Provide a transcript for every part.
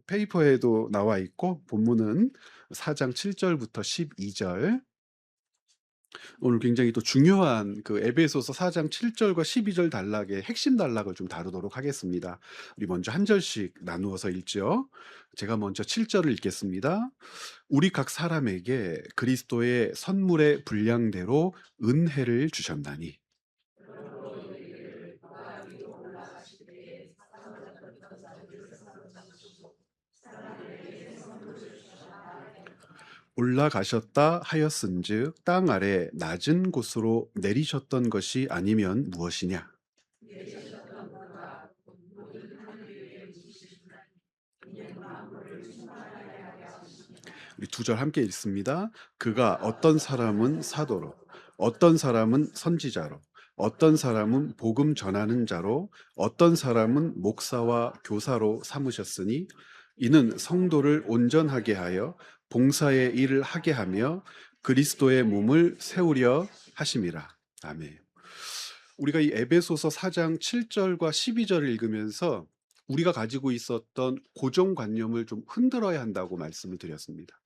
페이퍼에도 나와 있고 본문은 4장 7 절부터 12절. 오늘 굉장히 또 중요한 그 에베소서 4장 7 절과 12절 단락의 핵심 단락을 좀 다루도록 하겠습니다. 우리 먼저 한 절씩 나누어서 읽죠. 제가 먼저 7 절을 읽겠습니다. "우리 각 사람에게 그리스도의 선물의 분량대로 은혜를 주셨나니." "올라가셨다 하였은즉 땅 아래 낮은 곳으로 내리셨던 것이 아니면 무엇이냐." 우리 두 절 함께 읽습니다. "그가 어떤 사람은 사도로, 어떤 사람은 선지자로, 어떤 사람은 복음 전하는 자로, 어떤 사람은 목사와 교사로 삼으셨으니 이는 성도를 온전하게 하여 봉사의 일을 하게 하며 그리스도의 몸을 세우려 하심이라." 아멘. 우리가 이 에베소서 4장 7 절과 12 절을 읽으면서 우리가 가지고 있었던 고정관념을 좀 흔들어야 한다고 말씀을 드렸습니다.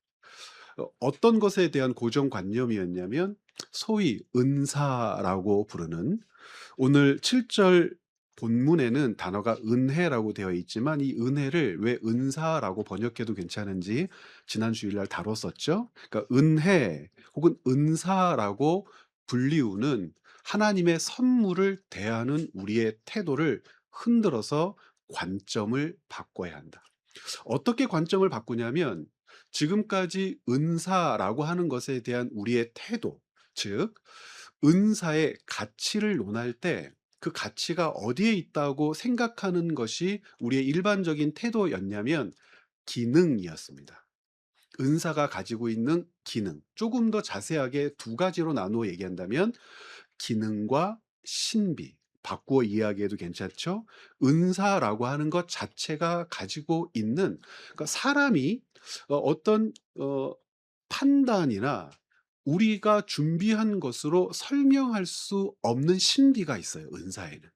어떤 것에 대한 고정관념이었냐면 소위 은사라고 부르는, 오늘 7절 본문에는 단어가 은혜라고 되어 있지만 이 은혜를 왜 은사라고 번역해도 괜찮은지 지난 주일날 다뤘었죠. 그러니까 은혜 혹은 은사라고 불리우는 하나님의 선물을 대하는 우리의 태도를 흔들어서 관점을 바꿔야 한다. 어떻게 관점을 바꾸냐면 지금까지 은사라고 하는 것에 대한 우리의 태도, 즉 은사의 가치를 논할 때 그 가치가 어디에 있다고 생각하는 것이 우리의 일반적인 태도였냐면 기능이었습니다. 은사가 가지고 있는 기능. 조금 더 자세하게 두 가지로 나누어 얘기한다면 기능과 신비. 바꾸어 이야기해도 괜찮죠? 은사라고 하는 것 자체가 가지고 있는, 그러니까 사람이 어떤 판단이나 우리가 준비한 것으로 설명할 수 없는 신비가 있어요, 은사에는.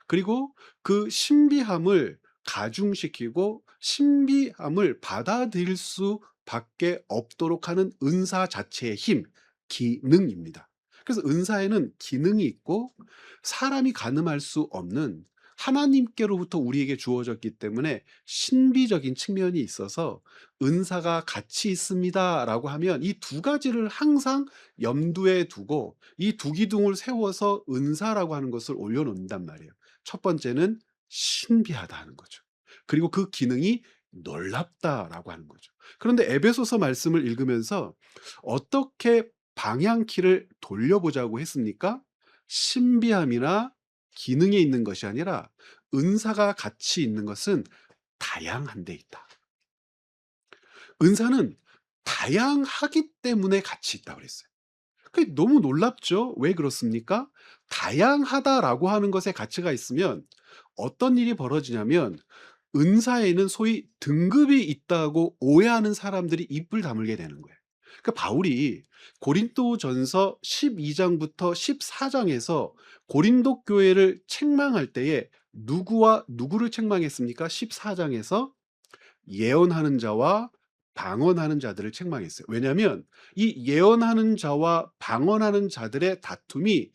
그리고 그 신비함을 가중시키고 신비함을 받아들일 수밖에 없도록 하는 은사 자체의 힘, 기능입니다. 그래서 은사에는 기능이 있고 사람이 가늠할 수 없는 하나님께로부터 우리에게 주어졌기 때문에 신비적인 측면이 있어서 은사가 가치 있습니다라고 하면 이 두 가지를 항상 염두에 두고 이 두 기둥을 세워서 은사라고 하는 것을 올려놓는단 말이에요. 첫 번째는 신비하다 하는 거죠. 그리고 그 기능이 놀랍다라고 하는 거죠. 그런데 에베소서 말씀을 읽으면서 어떻게 방향키를 돌려보자고 했습니까? 신비함이나 기능에 있는 것이 아니라 은사가 가치 있는 것은 다양한 데 있다. 은사는 다양하기 때문에 가치 있다고 그랬어요. 그게 너무 놀랍죠. 왜 그렇습니까? 다양하다라고 하는 것에 가치가 있으면 어떤 일이 벌어지냐면 은사에는 소위 등급이 있다고 오해하는 사람들이 입을 다물게 되는 거예요. 그러니까 바울이 고린도전서 12 장부터 14 장에서 고린도 교회를 책망할 때에 누구와 누구를 책망했습니까? 14 장에서 예언하는 자와 방언하는 자들을 책망했어요. 왜냐하면 이 예언하는 자와 방언하는 자들의 다툼이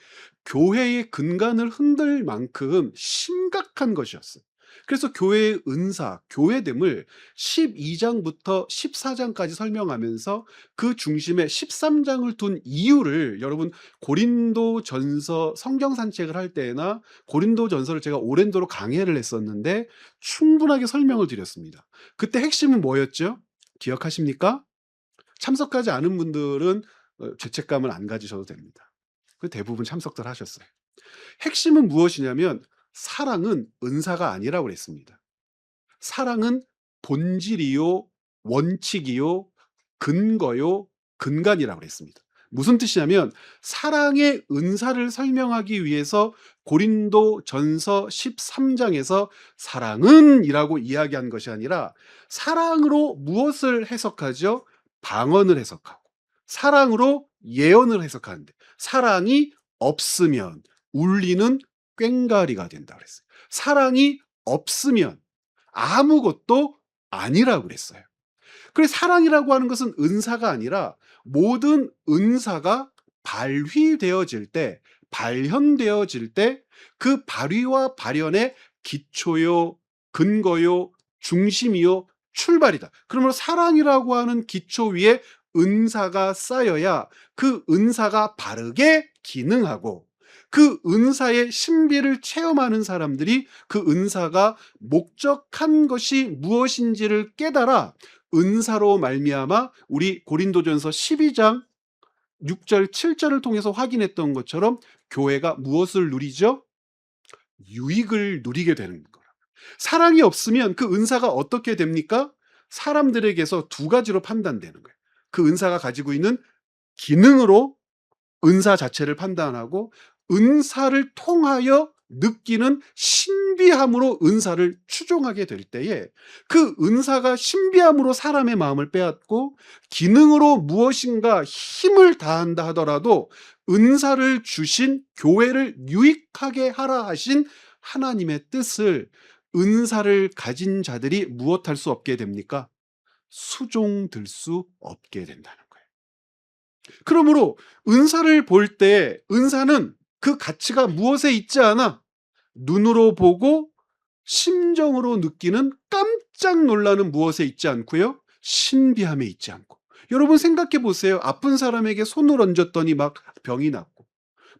교회의 근간을 흔들 만큼 심각한 것이었어요. 그래서 교회의 은사, 교회됨을 12 장부터 14 장까지 설명하면서 그 중심에 13 장을 둔 이유를, 여러분 고린도전서 성경 산책을 할 때나 고린도전서를 제가 오랜도로 강해를 했었는데 충분하게 설명을 드렸습니다. 그때 핵심은 뭐였죠? 기억하십니까? 참석하지 않은 분들은 죄책감을 안 가지셔도 됩니다. 그 대부분 참석들 하셨어요. 핵심은 무엇이냐면 사랑은 은사가 아니라고 그랬습니다. 사랑은 본질이요, 원칙이요, 근거요, 근간이라고 그랬습니다. 무슨 뜻이냐면 사랑의 은사를 설명하기 위해서 고린도전서 13 장에서 사랑은 이라고 이야기한 것이 아니라 사랑으로 무엇을 해석하죠? 방언을 해석하고 사랑으로 예언을 해석하는데 사랑이 없으면 울리는 꽹과리가 된다 그랬어요. 사랑이 없으면 아무것도 아니라고 그랬어요. 그래서 사랑이라고 하는 것은 은사가 아니라 모든 은사가 발휘되어질 때, 발현되어질 때 그 발휘와 발현의 기초요, 근거요, 중심이요, 출발이다. 그러므로 사랑이라고 하는 기초 위에 은사가 쌓여야 그 은사가 바르게 기능하고, 그 은사의 신비를 체험하는 사람들이 그 은사가 목적한 것이 무엇인지를 깨달아 은사로 말미암아 우리 고린도전서 12장 6절 7절을 통해서 확인했던 것처럼 교회가 무엇을 누리죠? 유익을 누리게 되는 거예요. 사랑이 없으면 그 은사가 어떻게 됩니까? 사람들에게서 두 가지로 판단되는 거예요. 그 은사가 가지고 있는 기능으로 은사 자체를 판단하고, 은사를 통하여 느끼는 신비함으로 은사를 추종하게 될 때에 그 은사가 신비함으로 사람의 마음을 빼앗고 기능으로 무엇인가 힘을 다한다 하더라도 은사를 주신 교회를 유익하게 하라 하신 하나님의 뜻을 은사를 가진 자들이 무엇할 수 없게 됩니까? 수종들 수 없게 된다는 거예요. 그러므로 은사를 볼 때 은사는 그 가치가 무엇에 있지 않아 눈으로 보고 심정으로 느끼는 깜짝 놀라는 무엇에 있지 않고요, 신비함에 있지 않고. 여러분 생각해 보세요. 아픈 사람에게 손을 얹었더니 막 병이 낫고,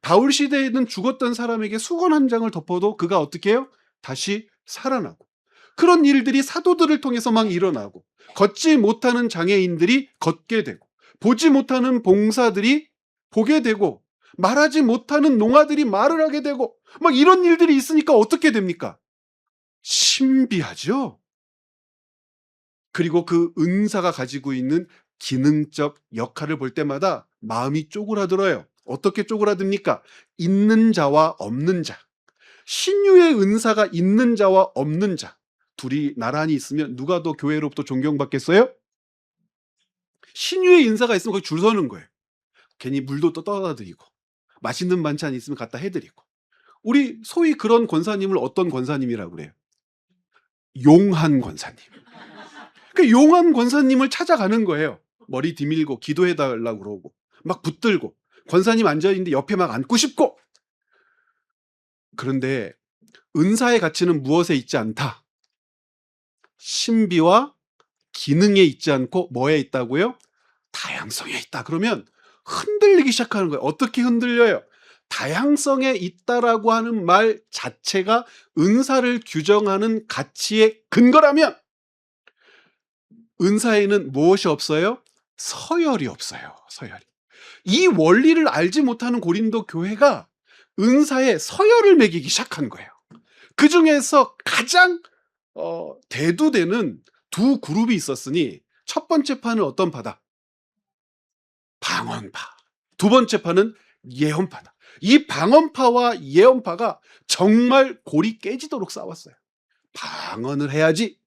바울 시대에는 죽었던 사람에게 수건 한 장을 덮어도 그가 어떻게 해요? 다시 살아나고. 그런 일들이 사도들을 통해서 막 일어나고, 걷지 못하는 장애인들이 걷게 되고, 보지 못하는 봉사들이 보게 되고, 말하지 못하는 농아들이 말을 하게 되고, 막 이런 일들이 있으니까 어떻게 됩니까? 신비하죠? 그리고 그 은사가 가지고 있는 기능적 역할을 볼 때마다 마음이 쪼그라들어요. 어떻게 쪼그라듭니까? 있는 자와 없는 자. 신유의 은사가 있는 자와 없는 자. 둘이 나란히 있으면 누가 더 교회로부터 존경받겠어요? 신유의 은사가 있으면 거기 줄 서는 거예요. 괜히 물도 또 떠다 드리고, 맛있는 반찬 있으면 갖다 해드리고. 우리 소위 그런 권사님을 어떤 권사님이라고 그래요? 용한 권사님. 그 용한 권사님을 찾아가는 거예요. 머리 디밀고 기도해달라고 그러고 막 붙들고 권사님 앉아있는데 옆에 막 앉고 싶고. 그런데 은사의 가치는 무엇에 있지 않다? 신비와 기능에 있지 않고 뭐에 있다고요? 다양성에 있다. 그러면 흔들리기 시작하는 거예요. 어떻게 흔들려요? 다양성에 있다라고 하는 말 자체가 은사를 규정하는 가치의 근거라면 은사에는 무엇이 없어요? 서열이 없어요. 서열이. 이 원리를 알지 못하는 고린도 교회가 은사에 서열을 매기기 시작한 거예요. 그 중에서 가장 대두되는 두 그룹이 있었으니, 첫 번째 파는 어떤 파다? 방언파. 두 번째 파는 예언파다. 이 방언파와 예언파가 정말 골이 깨지도록 싸웠어요. 방언을 해야지.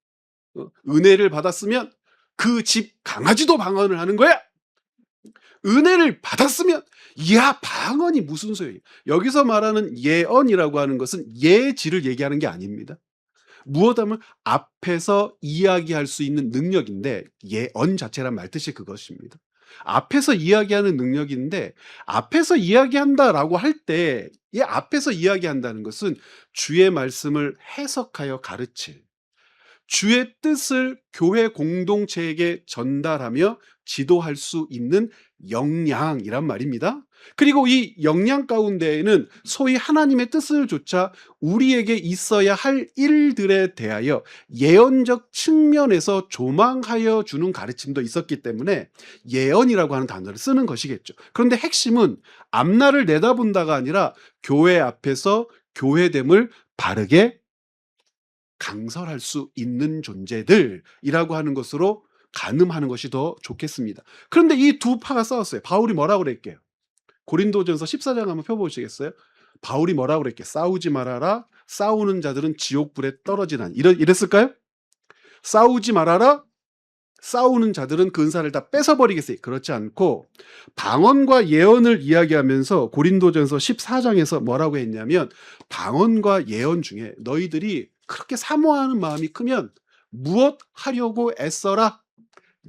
은혜를 받았으면 그 집 강아지도 방언을 하는 거야. 은혜를 받았으면, 이야, 방언이 무슨 소용이에요. 여기서 말하는 예언이라고 하는 것은 예지를 얘기하는 게 아닙니다. 무엇하면 앞에서 이야기할 수 있는 능력인데, 예언 자체란 말 뜻이 그것입니다. 앞에서 이야기하는 능력인데, 앞에서 이야기한다라고 할 때 이 앞에서 이야기한다는 것은 주의 말씀을 해석하여 가르칠, 주의 뜻을 교회 공동체에게 전달하며 지도할 수 있는 역량이란 말입니다. 그리고 이 역량 가운데에는 소위 하나님의 뜻을 조차 우리에게 있어야 할 일들에 대하여 예언적 측면에서 조망하여 주는 가르침도 있었기 때문에 예언이라고 하는 단어를 쓰는 것이겠죠. 그런데 핵심은 앞날을 내다본다가 아니라 교회 앞에서 교회됨을 바르게 강설할 수 있는 존재들이라고 하는 것으로 가늠하는 것이 더 좋겠습니다. 그런데 이 두 파가 싸웠어요. 바울이 뭐라고 그랬게요? 고린도전서 14장 한번 펴보시겠어요? 바울이 뭐라고 그랬게? 싸우지 말아라. 싸우는 자들은 지옥불에 떨어지나니. 이랬을까요? 싸우지 말아라. 싸우는 자들은 그 은사를 다 뺏어버리겠어요. 그렇지 않고 방언과 예언을 이야기하면서 고린도전서 14장에서 뭐라고 했냐면, 방언과 예언 중에 너희들이 그렇게 사모하는 마음이 크면 무엇 하려고 애써라?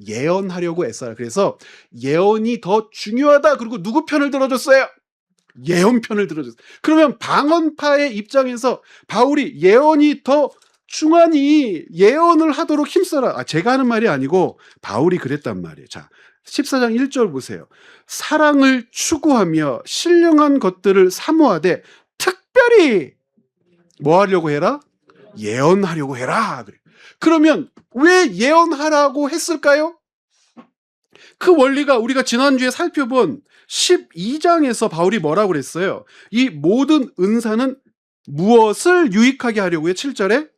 예언하려고 애써라. 그래서 예언이 더 중요하다. 그리고 누구 편을 들어줬어요? 예언 편을 들어줬어요. 그러면 방언파의 입장에서 바울이 예언이 더 중하니 예언을 하도록 힘써라. 제가 하는 말이 아니고 바울이 그랬단 말이에요. 자, 14장 1절 보세요. 사랑을 추구하며 신령한 것들을 사모하되 특별히 뭐 하려고 해라? 예언하려고 해라. 그래. 그러면 왜 예언하라고 했을까요? 그 원리가 우리가 지난주에 살펴본 12장에서 바울이 뭐라고 그랬어요? 이 모든 은사는 무엇을 유익하게 하려고요? 7절에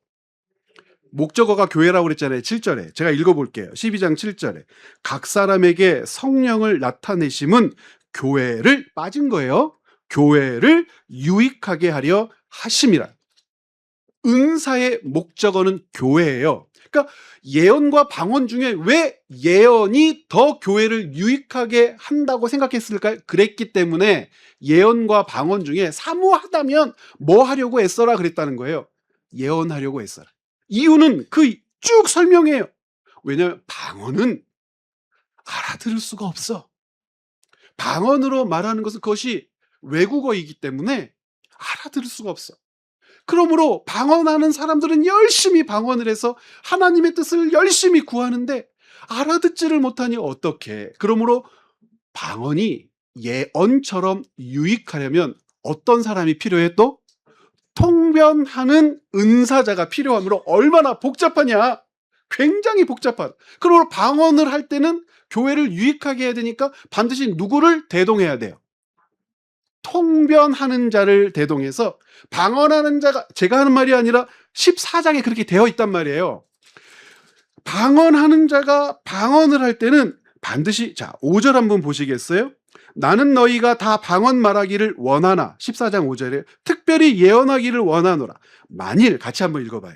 목적어가 교회라고 그랬잖아요. 7절에 제가 읽어볼게요. 12장 7절에 각 사람에게 성령을 나타내심은 교회를 빠진 거예요. 교회를 유익하게 하려 하심이라. 은사의 목적어는 교회예요. 그러니까 예언과 방언 중에 왜 예언이 더 교회를 유익하게 한다고 생각했을까요? 그랬기 때문에 예언과 방언 중에 사모하다면 뭐 하려고 애써라 그랬다는 거예요. 예언하려고 애써라. 이유는 그 쭉 설명해요. 왜냐하면 방언은 알아들을 수가 없어. 방언으로 말하는 것은 그것이 외국어이기 때문에 알아들을 수가 없어. 그러므로 방언하는 사람들은 열심히 방언을 해서 하나님의 뜻을 열심히 구하는데 알아듣지를 못하니 어떡해. 그러므로 방언이 예언처럼 유익하려면 어떤 사람이 필요해? 또 통변하는 은사자가 필요하므로 얼마나 복잡하냐. 굉장히 복잡하다. 그러므로 방언을 할 때는 교회를 유익하게 해야 되니까 반드시 누구를 대동해야 돼요? 통변하는 자를 대동해서 방언하는 자가, 제가 하는 말이 아니라 14장에 그렇게 되어 있단 말이에요. 방언하는 자가 방언을 할 때는 반드시, 자 5절 한번 보시겠어요? 나는 너희가 다 방언 말하기를 원하나, 14장 5절에 특별히 예언하기를 원하노라. 만일, 같이 한번 읽어봐요.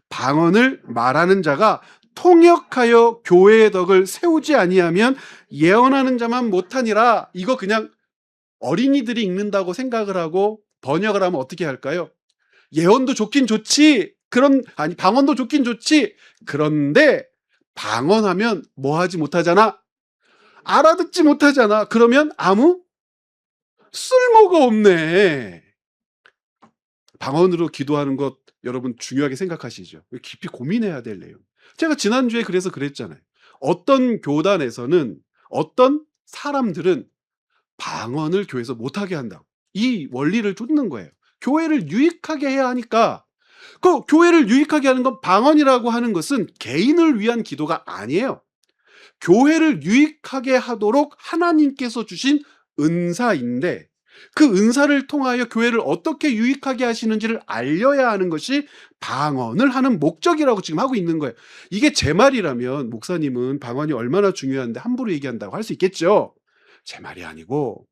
방언을 말하는 자가 통역하여 교회의 덕을 세우지 아니하면 예언하는 자만 못하니라. 이거 그냥 어린이들이 읽는다고 생각을 하고 번역을 하면 어떻게 할까요? 예언도 좋긴 좋지. 방언도 좋긴 좋지. 그런데 방언하면 뭐 하지 못하잖아? 알아듣지 못하잖아. 그러면 아무 쓸모가 없네. 방언으로 기도하는 것 여러분 중요하게 생각하시죠? 깊이 고민해야 될 내용. 제가 지난주에 그래서 그랬잖아요. 어떤 교단에서는 어떤 사람들은 방언을 교회에서 못하게 한다고. 이 원리를 쫓는 거예요. 교회를 유익하게 해야 하니까. 그 교회를 유익하게 하는 건, 방언이라고 하는 것은 개인을 위한 기도가 아니에요. 교회를 유익하게 하도록 하나님께서 주신 은사인데 그 은사를 통하여 교회를 어떻게 유익하게 하시는지를 알려야 하는 것이 방언을 하는 목적이라고 지금 하고 있는 거예요. 이게 제 말이라면 목사님은 방언이 얼마나 중요한데 함부로 얘기한다고 할 수 있겠죠. 제 말이 아니고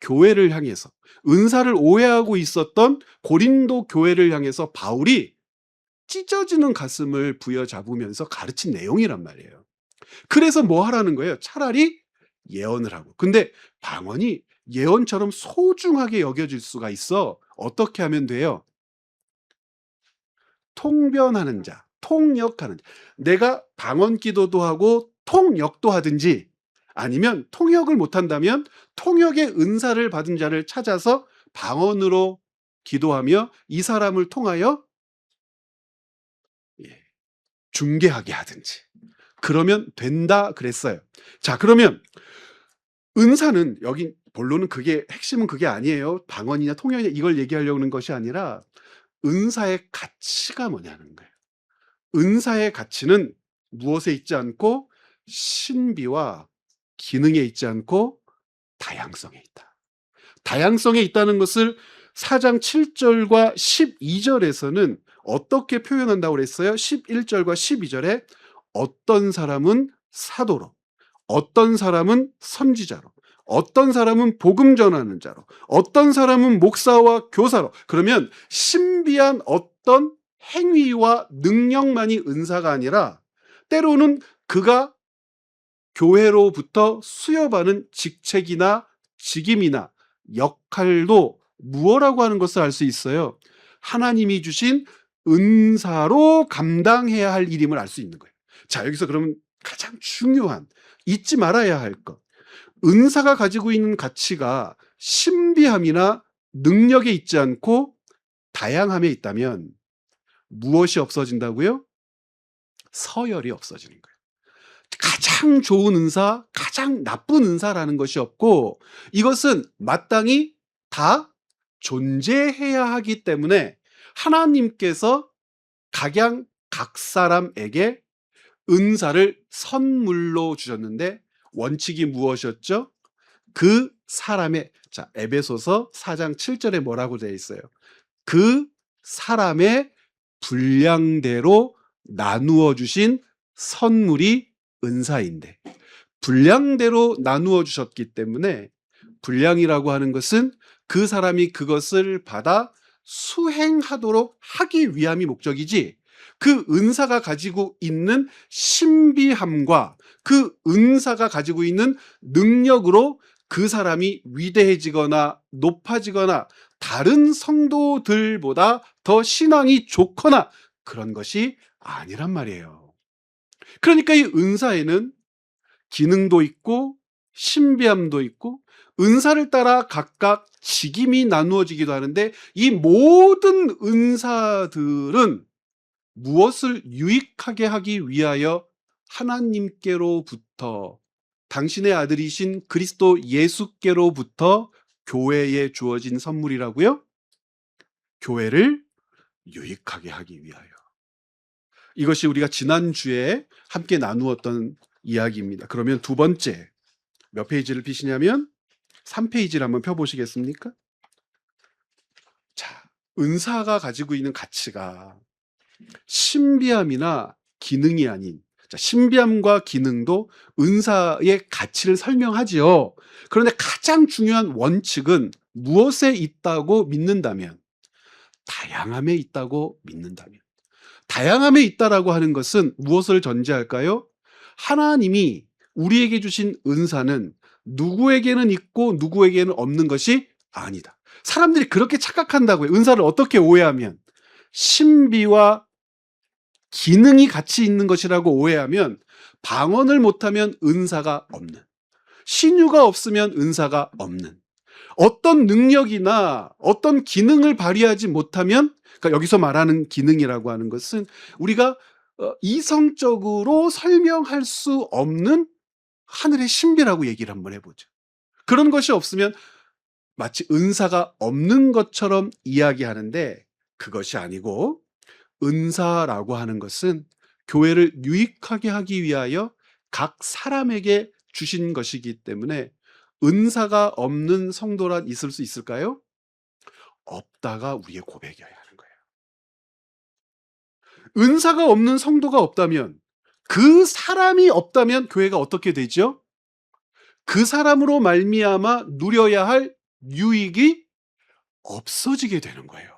교회를 향해서, 은사를 오해하고 있었던 고린도 교회를 향해서 바울이 찢어지는 가슴을 부여잡으면서 가르친 내용이란 말이에요. 그래서 뭐 하라는 거예요? 차라리 예언을 하고. 근데 방언이 예언처럼 소중하게 여겨질 수가 있어. 어떻게 하면 돼요? 통변하는 자, 통역하는 자. 내가 방언 기도도 하고 통역도 하든지, 아니면 통역을 못한다면 통역의 은사를 받은 자를 찾아서 방언으로 기도하며 이 사람을 통하여 중개하게 하든지, 그러면 된다 그랬어요. 자, 그러면 은사는, 여기 본론은 그게, 핵심은 그게 아니에요. 방언이냐 통역이냐 이걸 얘기하려고 하는 것이 아니라 은사의 가치가 뭐냐는 거예요. 은사의 가치는 무엇에 있지 않고 신비와 기능에 있지 않고 다양성에 있다. 다양성에 있다는 것을 4장 7절과 12절에서는 어떻게 표현한다고 그랬어요? 11절과 12절에 어떤 사람은 사도로, 어떤 사람은 선지자로, 어떤 사람은 복음 전하는 자로, 어떤 사람은 목사와 교사로. 그러면 신비한 어떤 행위와 능력만이 은사가 아니라 때로는 그가 교회로부터 수여받은 직책이나 직임이나 역할도 무엇이라고 하는 것을 알 수 있어요. 하나님이 주신 은사로 감당해야 할 일임을 알 수 있는 거예요. 자, 여기서 그러면 가장 중요한, 잊지 말아야 할 것. 은사가 가지고 있는 가치가 신비함이나 능력에 있지 않고 다양함에 있다면 무엇이 없어진다고요? 서열이 없어지는 거예요. 가장 좋은 은사, 가장 나쁜 은사라는 것이 없고, 이것은 마땅히 다 존재해야 하기 때문에 하나님께서 각양 각 사람에게 은사를 선물로 주셨는데, 원칙이 무엇이었죠? 그 사람의, 자, 에베소서 4장 7절에 뭐라고 되어 있어요? 그 사람의 분량대로 나누어 주신 선물이 은사인데, 분량대로 나누어 주셨기 때문에, 분량이라고 하는 것은 그 사람이 그것을 받아 수행하도록 하기 위함이 목적이지, 그 은사가 가지고 있는 신비함과 그 은사가 가지고 있는 능력으로 그 사람이 위대해지거나 높아지거나 다른 성도들보다 더 신앙이 좋거나 그런 것이 아니란 말이에요. 그러니까 이 은사에는 기능도 있고 신비함도 있고 은사를 따라 각각 직임이 나누어지기도 하는데, 이 모든 은사들은 무엇을 유익하게 하기 위하여 하나님께로부터, 당신의 아들이신 그리스도 예수께로부터 교회에 주어진 선물이라고요? 교회를 유익하게 하기 위하여. 이것이 우리가 지난주에 함께 나누었던 이야기입니다. 그러면 두 번째, 몇 페이지를 피시냐면 3페이지를 한번 펴보시겠습니까? 자, 은사가 가지고 있는 가치가 신비함이나 기능이 아닌, 자, 신비함과 기능도 은사의 가치를 설명하지요. 그런데 가장 중요한 원칙은 무엇에 있다고 믿는다면, 다양함에 있다고 믿는다면, 다양함에 있다라고 하는 것은 무엇을 전제할까요? 하나님이 우리에게 주신 은사는 누구에게는 있고 누구에게는 없는 것이 아니다. 사람들이 그렇게 착각한다고요. 은사를 어떻게 오해하면, 신비와 기능이 같이 있는 것이라고 오해하면, 방언을 못하면 은사가 없는, 신유가 없으면 은사가 없는, 어떤 능력이나 어떤 기능을 발휘하지 못하면, 그러니까 여기서 말하는 기능이라고 하는 것은 우리가 이성적으로 설명할 수 없는 하늘의 신비라고 얘기를 한번 해보죠. 그런 것이 없으면 마치 은사가 없는 것처럼 이야기하는데, 그것이 아니고, 은사라고 하는 것은 교회를 유익하게 하기 위하여 각 사람에게 주신 것이기 때문에, 은사가 없는 성도란 있을 수 있을까요? 없다가 우리의 고백이어야 하는 거예요. 은사가 없는 성도가 없다면, 그 사람이 없다면 교회가 어떻게 되죠? 그 사람으로 말미암아 누려야 할 유익이 없어지게 되는 거예요.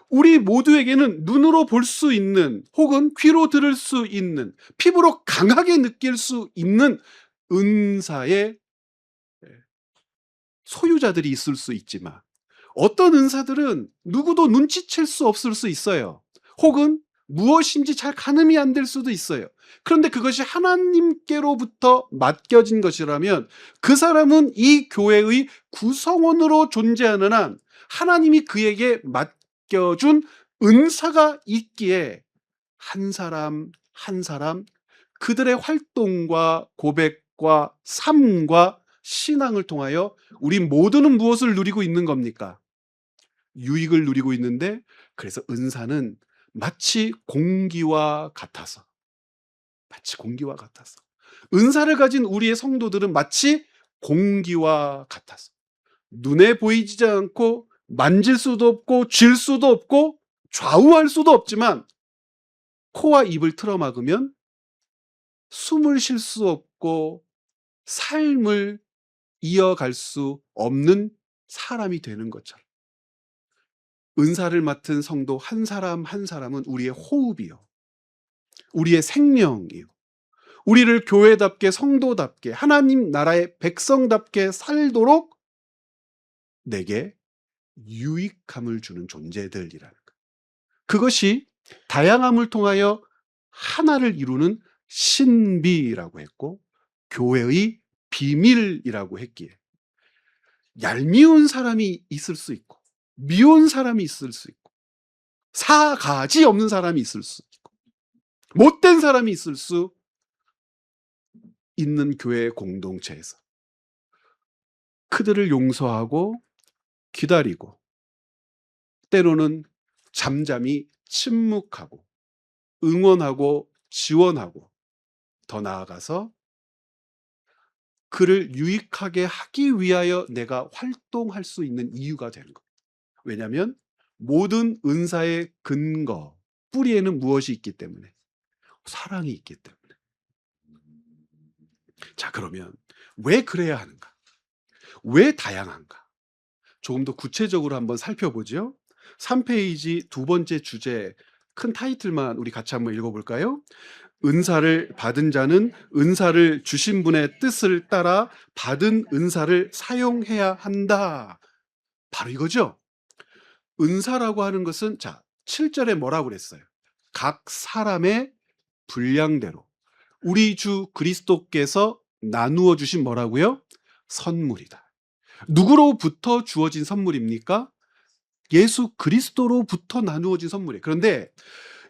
우리 모두에게는 눈으로 볼 수 있는, 혹은 귀로 들을 수 있는, 피부로 강하게 느낄 수 있는 은사의 소유자들이 있을 수 있지만, 어떤 은사들은 누구도 눈치챌 수 없을 수 있어요. 혹은 무엇인지 잘 가늠이 안 될 수도 있어요. 그런데 그것이 하나님께로부터 맡겨진 것이라면, 그 사람은 이 교회의 구성원으로 존재하는 한 하나님이 그에게 맡겨준 은사가 있기에, 한 사람 한 사람 그들의 활동과 고백과 삶과 신앙을 통하여 우리 모두는 무엇을 누리고 있는 겁니까? 유익을 누리고 있는데, 그래서 은사는 마치 공기와 같아서, 은사를 가진 우리의 성도들은 마치 공기와 같아서, 눈에 보이지 않고 만질 수도 없고 쥘 수도 없고 좌우할 수도 없지만, 코와 입을 틀어막으면 숨을 쉴 수 없고 삶을 이어갈 수 없는 사람이 되는 것처럼, 은사를 맡은 성도 한 사람 한 사람은 우리의 호흡이요, 우리의 생명이요, 우리를 교회답게, 성도답게, 하나님 나라의 백성답게 살도록 내게 유익함을 주는 존재들이라는 거예요. 그것이 다양함을 통하여 하나를 이루는 신비라고 했고 교회의 비밀이라고 했기에 얄미운 사람이 있을 수 있고 미운 사람이 있을 수 있고 사가지 없는 사람이 있을 수 있고 못된 사람이 있을 수 있는 교회 공동체에서 그들을 용서하고 기다리고 때로는 잠잠히 침묵하고 응원하고 지원하고 더 나아가서 그를 유익하게 하기 위하여 내가 활동할 수 있는 이유가 되는 것. 왜냐하면 모든 은사의 근거, 뿌리에는 무엇이 있기 때문에? 사랑이 있기 때문에. 자, 그러면 왜 그래야 하는가? 왜 다양한가? 조금 더 구체적으로 한번 살펴보죠. 3페이지 두 번째 주제 큰 타이틀만 우리 같이 한번 읽어볼까요? 은사를 받은 자는 은사를 주신 분의 뜻을 따라 받은 은사를 사용해야 한다. 바로 이거죠. 은사라고 하는 것은 자 7절에 뭐라고 그랬어요? 각 사람의 분량대로 우리 주 그리스도께서 나누어 주신 뭐라고요? 선물이다. 누구로부터 주어진 선물입니까? 예수 그리스도로부터 나누어진 선물이에요. 그런데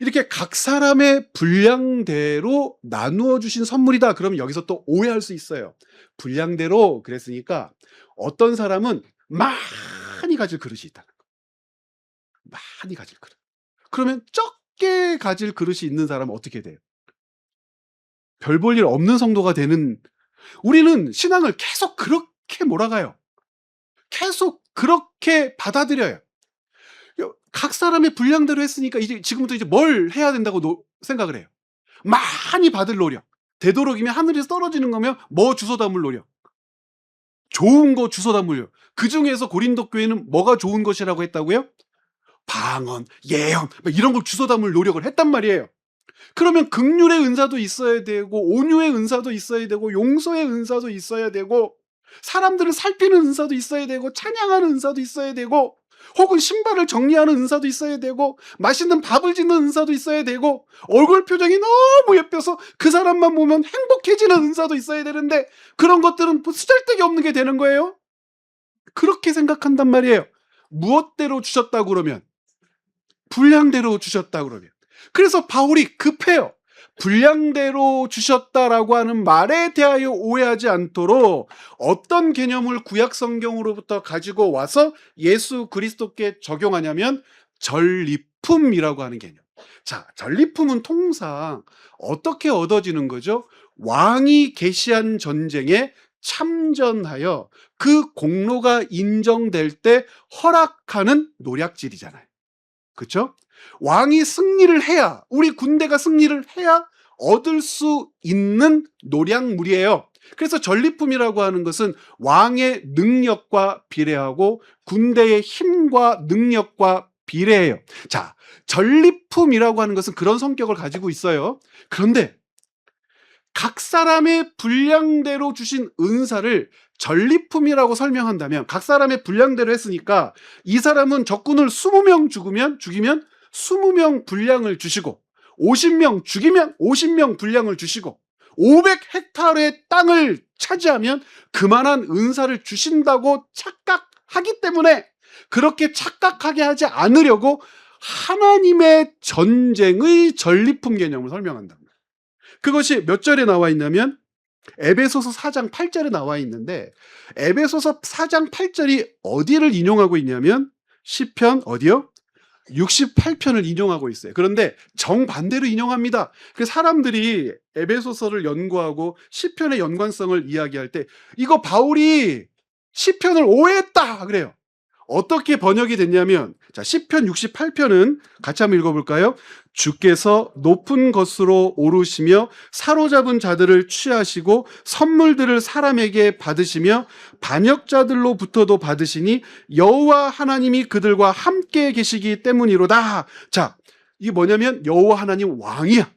이렇게 각 사람의 분량대로 나누어 주신 선물이다. 그러면 여기서 또 오해할 수 있어요. 분량대로 그랬으니까 어떤 사람은 많이 가질 그릇이 있다는 거. 많이 가질 그릇. 그러면 적게 가질 그릇이 있는 사람은 어떻게 돼요? 별 볼 일 없는 성도가 되는 우리는 신앙을 계속 그렇게 몰아가요. 계속 그렇게 받아들여요. 각 사람의 분량대로 했으니까 이제 지금부터 이제 뭘 해야 된다고 생각을 해요. 많이 받을 노력. 되도록이면 하늘에서 떨어지는 거면 뭐 주워 담을 노력. 좋은 거 주워 담으려. 그 중에서 고린도 교회는 뭐가 좋은 것이라고 했다고요? 방언, 예언 이런 걸 주워 담을 노력을 했단 말이에요. 그러면 긍휼의 은사도 있어야 되고 온유의 은사도 있어야 되고 용서의 은사도 있어야 되고 사람들을 살피는 은사도 있어야 되고 찬양하는 은사도 있어야 되고 혹은 신발을 정리하는 은사도 있어야 되고 맛있는 밥을 짓는 은사도 있어야 되고 얼굴 표정이 너무 예뻐서 그 사람만 보면 행복해지는 은사도 있어야 되는데 그런 것들은 쓰잘데기 없는 게 되는 거예요. 그렇게 생각한단 말이에요. 무엇대로 주셨다고 그러면 분량대로 주셨다고 그러면 그래서 바울이 급해요. 분량대로 주셨다라고 하는 말에 대하여 오해하지 않도록 어떤 개념을 구약 성경으로부터 가지고 와서 예수 그리스도께 적용하냐면 전리품이라고 하는 개념. 자, 전리품은 통상 어떻게 얻어지는 거죠? 왕이 계시한 전쟁에 참전하여 그 공로가 인정될 때 허락하는 노략질이잖아요. 그렇죠? 왕이 승리를 해야 우리 군대가 승리를 해야 얻을 수 있는 노량물이에요. 그래서 전리품이라고 하는 것은 왕의 능력과 비례하고 군대의 힘과 능력과 비례해요. 자, 전리품이라고 하는 것은 그런 성격을 가지고 있어요. 그런데 각 사람의 분량대로 주신 은사를 전리품이라고 설명한다면 각 사람의 분량대로 했으니까 이 사람은 적군을 20명 죽이면 20명 분량을 주시고 50명 죽이면 50명 분량을 주시고 500헥타르의 땅을 차지하면 그만한 은사를 주신다고 착각하기 때문에 그렇게 착각하게 하지 않으려고 하나님의 전쟁의 전리품 개념을 설명한다. 그것이 몇 절에 나와 있냐면 에베소서 4장 8절에 나와 있는데 에베소서 4장 8절이 어디를 인용하고 있냐면 시편 어디요? 68편을 인용하고 있어요. 그런데 정반대로 인용합니다. 그래서 사람들이 에베소서를 연구하고 시편의 연관성을 이야기할 때 이거 바울이 시편을 오해했다 그래요. 어떻게 번역이 됐냐면 자 시편 68편은 같이 한번 읽어볼까요? 주께서 높은 것으로 오르시며 사로잡은 자들을 취하시고 선물들을 사람에게 받으시며 반역자들로부터도 받으시니 여호와 하나님이 그들과 함께 계시기 때문이로다. 자, 이게 뭐냐면 여호와 하나님 왕이야.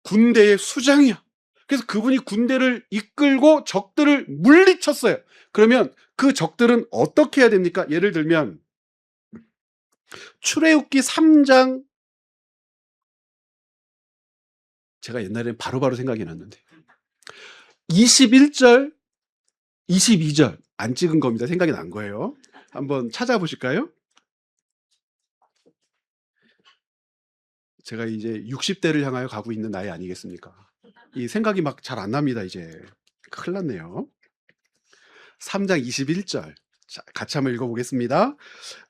군대의 수장이야. 그래서 그분이 군대를 이끌고 적들을 물리쳤어요. 그러면 그 적들은 어떻게 해야 됩니까? 예를 들면 출애굽기 3장, 제가 옛날엔 바로바로 생각이 났는데 21절, 22절 안 찍은 겁니다. 생각이 난 거예요. 한번 찾아보실까요? 제가 이제 60대를 향하여 가고 있는 나이 아니겠습니까? 이 생각이 막 잘 안 납니다 이제. 큰일 났네요. 3장 21절. 자, 같이 한번 읽어 보겠습니다.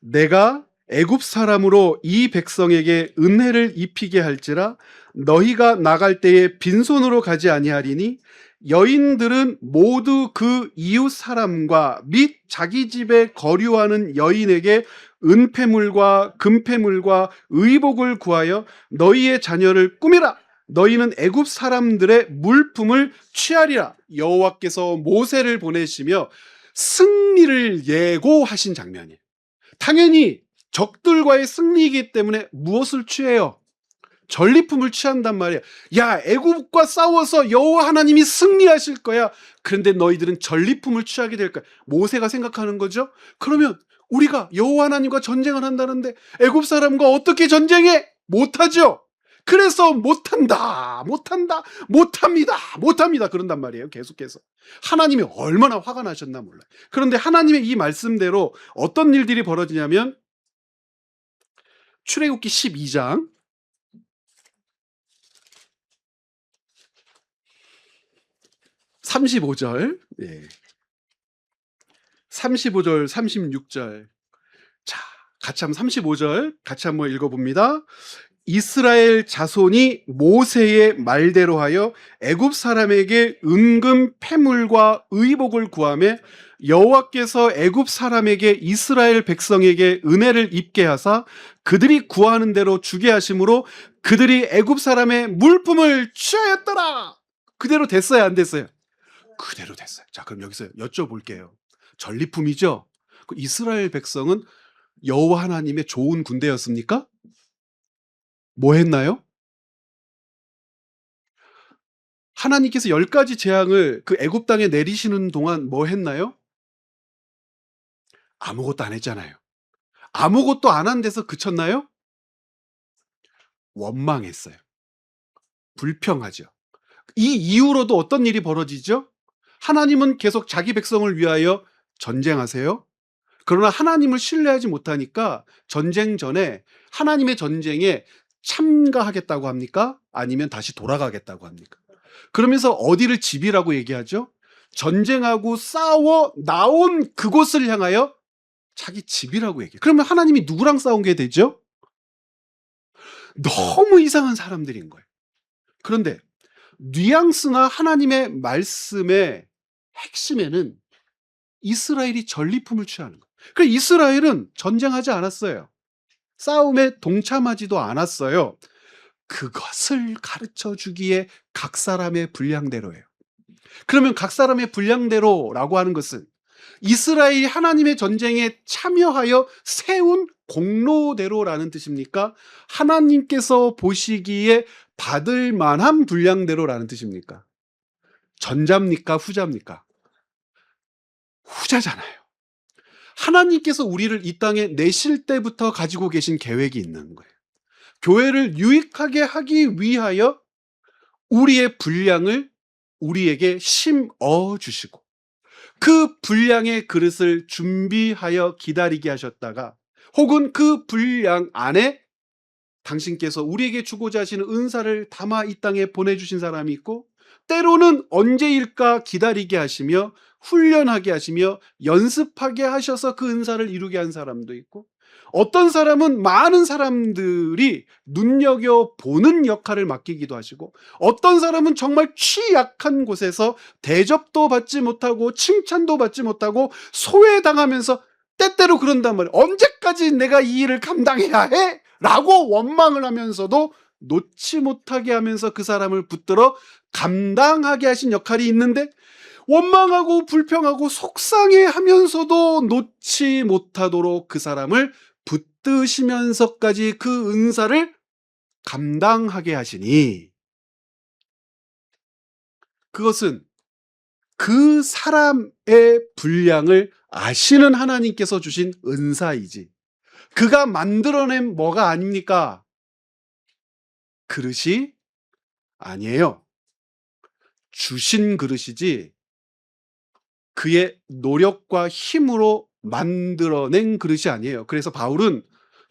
내가 애굽 사람으로 이 백성에게 은혜를 입히게 할지라 너희가 나갈 때에 빈손으로 가지 아니하리니 여인들은 모두 그 이웃 사람과 및 자기 집에 거류하는 여인에게 은폐물과 금폐물과 의복을 구하여 너희의 자녀를 꾸미라. 너희는 애굽 사람들의 물품을 취하리라. 여호와께서 모세를 보내시며 승리를 예고하신 장면이에요. 당연히 적들과의 승리이기 때문에 무엇을 취해요? 전리품을 취한단 말이야. 야, 애굽과 싸워서 여호와 하나님이 승리하실 거야. 그런데 너희들은 전리품을 취하게 될 거야. 모세가 생각하는 거죠. 그러면 우리가 여호와 하나님과 전쟁을 한다는데 애굽 사람과 어떻게 전쟁해? 못하죠. 그래서 못합니다 그런단 말이에요. 계속해서 하나님이 얼마나 화가 나셨나 몰라요. 그런데 하나님의 이 말씀대로 어떤 일들이 벌어지냐면 출애굽기 12장 35절, 예. 35절, 36절. 자, 같이 한번 35절 같이 한번 읽어봅니다. 이스라엘 자손이 모세의 말대로 하여 애굽 사람에게 은금 패물과 의복을 구하며 여호와께서 애굽 사람에게 이스라엘 백성에게 은혜를 입게 하사 그들이 구하는 대로 주게 하심으로 그들이 애굽 사람의 물품을 취하였더라. 그대로 됐어요, 안 됐어요? 그대로 됐어요. 자, 그럼 여기서 여쭤볼게요. 전리품이죠? 그 이스라엘 백성은 여호와 하나님의 좋은 군대였습니까? 뭐 했나요? 하나님께서 10가지 재앙을 그 애굽 땅에 내리시는 동안 뭐 했나요? 아무것도 안 했잖아요. 아무것도 안 한 데서 그쳤나요? 원망했어요. 불평하죠. 이 이후로도 어떤 일이 벌어지죠? 하나님은 계속 자기 백성을 위하여 전쟁하세요. 그러나 하나님을 신뢰하지 못하니까 전쟁 전에 하나님의 전쟁에 참가하겠다고 합니까? 아니면 다시 돌아가겠다고 합니까? 그러면서 어디를 집이라고 얘기하죠? 전쟁하고 싸워 나온 그곳을 향하여 자기 집이라고 얘기해요. 그러면 하나님이 누구랑 싸운 게 되죠? 너무 이상한 사람들인 거예요. 그런데 뉘앙스나 하나님의 말씀의 핵심에는 이스라엘이 전리품을 취하는 거예요. 그러니까 이스라엘은 전쟁하지 않았어요. 싸움에 동참하지도 않았어요. 그것을 가르쳐 주기에 각 사람의 분량대로예요. 그러면 각 사람의 분량대로라고 하는 것은 이스라엘이 하나님의 전쟁에 참여하여 세운 공로대로라는 뜻입니까? 하나님께서 보시기에 받을 만한 분량대로라는 뜻입니까? 전자입니까? 후자입니까? 후자잖아요. 하나님께서 우리를 이 땅에 내실 때부터 가지고 계신 계획이 있는 거예요. 교회를 유익하게 하기 위하여 우리의 분량을 우리에게 심어 주시고 그 분량의 그릇을 준비하여 기다리게 하셨다가 혹은 그 분량 안에 당신께서 우리에게 주고자 하시는 은사를 담아 이 땅에 보내주신 사람이 있고 때로는 언제일까 기다리게 하시며 훈련하게 하시며 연습하게 하셔서 그 은사를 이루게 한 사람도 있고 어떤 사람은 많은 사람들이 눈여겨보는 역할을 맡기기도 하시고 어떤 사람은 정말 취약한 곳에서 대접도 받지 못하고 칭찬도 받지 못하고 소외당하면서 때때로 그런단 말이에요. 언제까지 내가 이 일을 감당해야 해? 라고 원망을 하면서도 놓지 못하게 하면서 그 사람을 붙들어 감당하게 하신 역할이 있는데 원망하고 불평하고 속상해 하면서도 놓지 못하도록 그 사람을 붙드시면서까지 그 은사를 감당하게 하시니 그것은 그 사람의 분량을 아시는 하나님께서 주신 은사이지 그가 만들어낸 뭐가 아닙니까? 그릇이 아니에요. 주신 그릇이지 그의 노력과 힘으로 만들어낸 그릇이 아니에요. 그래서 바울은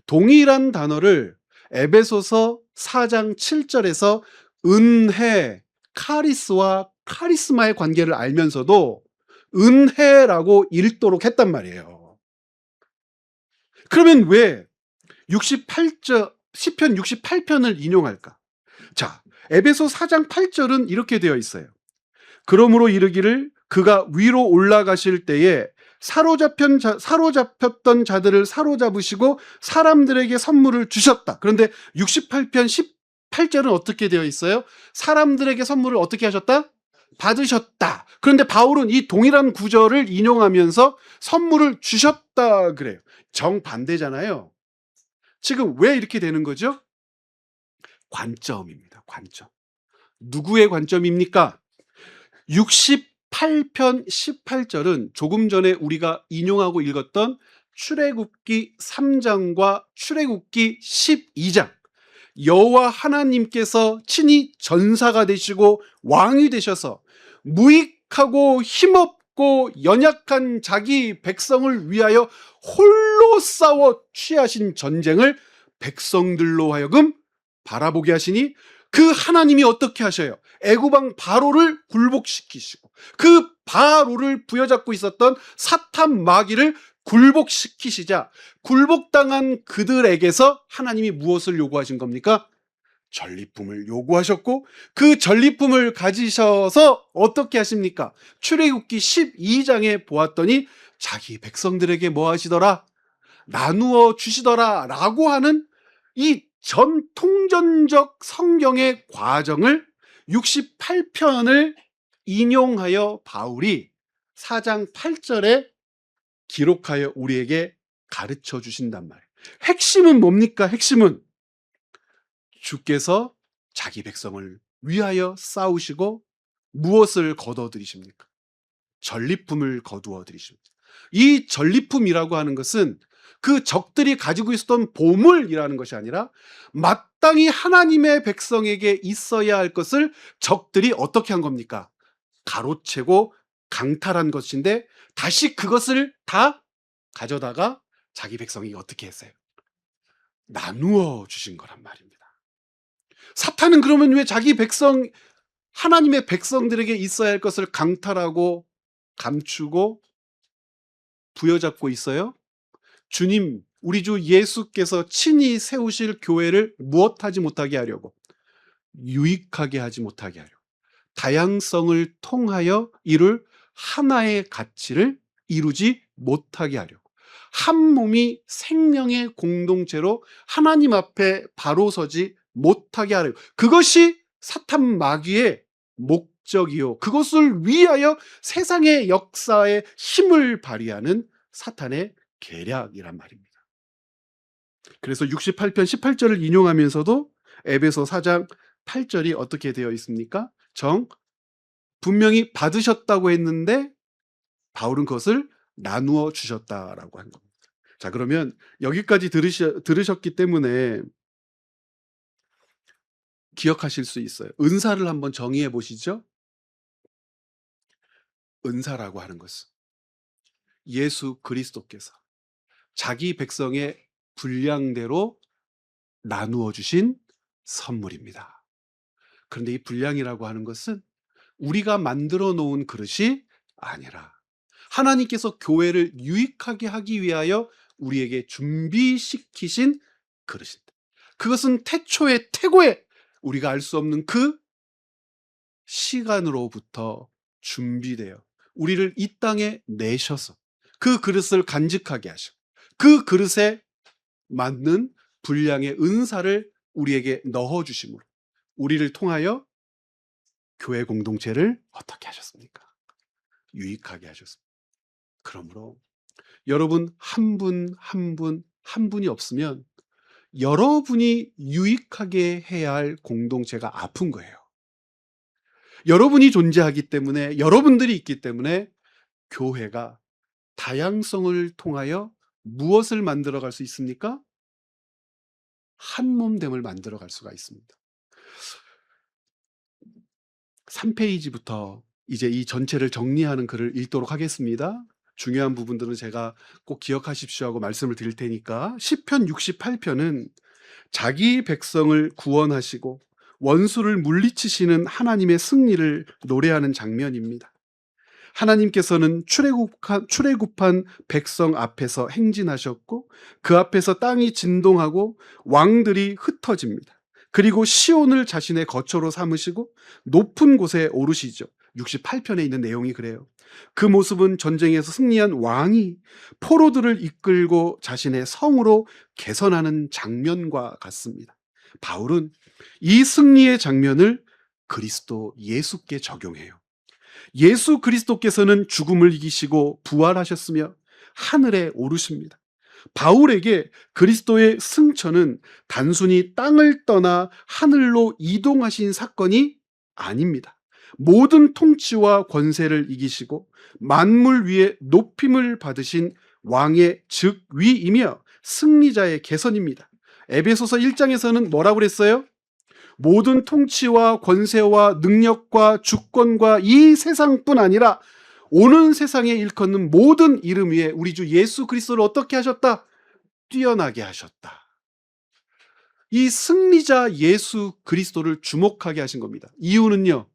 동일한 단어를 에베소서 4장 7절에서 은혜, 카리스와 카리스마의 관계를 알면서도 은혜라고 읽도록 했단 말이에요. 그러면 왜 68절 시편 68편을 인용할까? 자, 에베소 4장 8절은 이렇게 되어 있어요. 그러므로 이르기를 그가 위로 올라가실 때에 사로잡혔던 자들을 사로잡으시고 사람들에게 선물을 주셨다. 그런데 68편 18절은 어떻게 되어 있어요? 사람들에게 선물을 어떻게 하셨다? 받으셨다. 그런데 바울은 이 동일한 구절을 인용하면서 선물을 주셨다 그래요. 정반대잖아요. 지금 왜 이렇게 되는 거죠? 관점입니다. 관점. 누구의 관점입니까? 68편 18절은 조금 전에 우리가 인용하고 읽었던 출애굽기 3장과 출애굽기 12장, 여호와 하나님께서 친히 전사가 되시고 왕이 되셔서 무익하고 힘없고 연약한 자기 백성을 위하여 홀로 싸워 취하신 전쟁을 백성들로 하여금 바라보게 하시니 그 하나님이 어떻게 하셔요? 애굽왕 바로를 굴복시키시고 그 바로를 부여잡고 있었던 사탄 마귀를 굴복시키시자 굴복당한 그들에게서 하나님이 무엇을 요구하신 겁니까? 전리품을 요구하셨고 그 전리품을 가지셔서 어떻게 하십니까? 출애굽기 12장에 보았더니 자기 백성들에게 뭐 하시더라? 나누어 주시더라 라고 하는 이 전통전적 성경의 과정을 68편을 인용하여 바울이 4장 8절에 기록하여 우리에게 가르쳐 주신단 말이에요. 핵심은 뭡니까? 핵심은 주께서 자기 백성을 위하여 싸우시고 무엇을 거둬들이십니까? 전리품을 거두어 드리십니다. 이 전리품이라고 하는 것은 그 적들이 가지고 있었던 보물이라는 것이 아니라 마땅히 하나님의 백성에게 있어야 할 것을 적들이 어떻게 한 겁니까? 가로채고 강탈한 것인데 다시 그것을 다 가져다가 자기 백성이 어떻게 했어요? 나누어 주신 거란 말입니다. 사탄은 그러면 왜 자기 백성, 하나님의 백성들에게 있어야 할 것을 강탈하고 감추고 부여잡고 있어요? 주님, 우리 주 예수께서 친히 세우실 교회를 무엇하지 못하게 하려고? 유익하게 하지 못하게 하려고. 다양성을 통하여 이룰 하나의 가치를 이루지 못하게 하려고. 한 몸이 생명의 공동체로 하나님 앞에 바로 서지 못하게 하려고. 그것이 사탄 마귀의 목적이요. 그것을 위하여 세상의 역사에 힘을 발휘하는 사탄의 계략이란 말입니다. 그래서 68편 18절을 인용하면서도 에베소 4장 8절이 어떻게 되어 있습니까? 분명히 받으셨다고 했는데 바울은 그것을 나누어 주셨다라고 한 겁니다. 자, 그러면 여기까지 들으셨기 때문에 기억하실 수 있어요. 은사를 한번 정의해 보시죠. 은사라고 하는 것은 예수 그리스도께서 자기 백성의 분량대로 나누어 주신 선물입니다. 그런데 이 분량이라고 하는 것은 우리가 만들어 놓은 그릇이 아니라 하나님께서 교회를 유익하게 하기 위하여 우리에게 준비시키신 그릇입니다. 그것은 태초의 태고의 우리가 알 수 없는 그 시간으로부터 준비되어 우리를 이 땅에 내셔서 그 그릇을 간직하게 하시고 그 그릇에 맞는 분량의 은사를 우리에게 넣어주심으로 우리를 통하여 교회 공동체를 어떻게 하셨습니까? 유익하게 하셨습니다. 그러므로 여러분 한 분 한 분 한 분이 없으면 여러분이 유익하게 해야 할 공동체가 아픈 거예요. 여러분이 존재하기 때문에 여러분들이 있기 때문에 교회가 다양성을 통하여 무엇을 만들어 갈 수 있습니까? 한 몸됨을 만들어 갈 수가 있습니다. 3 페이지부터 이제 이 전체를 정리하는 글을 읽도록 하겠습니다. 중요한 부분들은 제가 꼭 기억하십시오 하고 말씀을 드릴 테니까. 시편 68 편은 자기 백성을 구원하시고 원수를 물리치시는 하나님의 승리를 노래하는 장면입니다. 하나님께서는 출애굽한 백성 앞에서 행진하셨고 그 앞에서 땅이 진동하고 왕들이 흩어집니다. 그리고 시온을 자신의 거처로 삼으시고 높은 곳에 오르시죠. 68편에 있는 내용이 그래요. 그 모습은 전쟁에서 승리한 왕이 포로들을 이끌고 자신의 성으로 개선하는 장면과 같습니다. 바울은 이 승리의 장면을 그리스도 예수께 적용해요. 예수 그리스도께서는 죽음을 이기시고 부활하셨으며 하늘에 오르십니다. 바울에게 그리스도의 승천은 단순히 땅을 떠나 하늘로 이동하신 사건이 아닙니다. 모든 통치와 권세를 이기시고 만물 위에 높임을 받으신 왕의 즉위이며 승리자의 개선입니다. 에베소서 1장에서는 뭐라고 그랬어요? 모든 통치와 권세와 능력과 주권과 이 세상뿐 아니라 오는 세상에 일컫는 모든 이름 위에 우리 주 예수 그리스도를 어떻게 하셨다? 뛰어나게 하셨다. 이 승리자 예수 그리스도를 주목하게 하신 겁니다. 이유는요,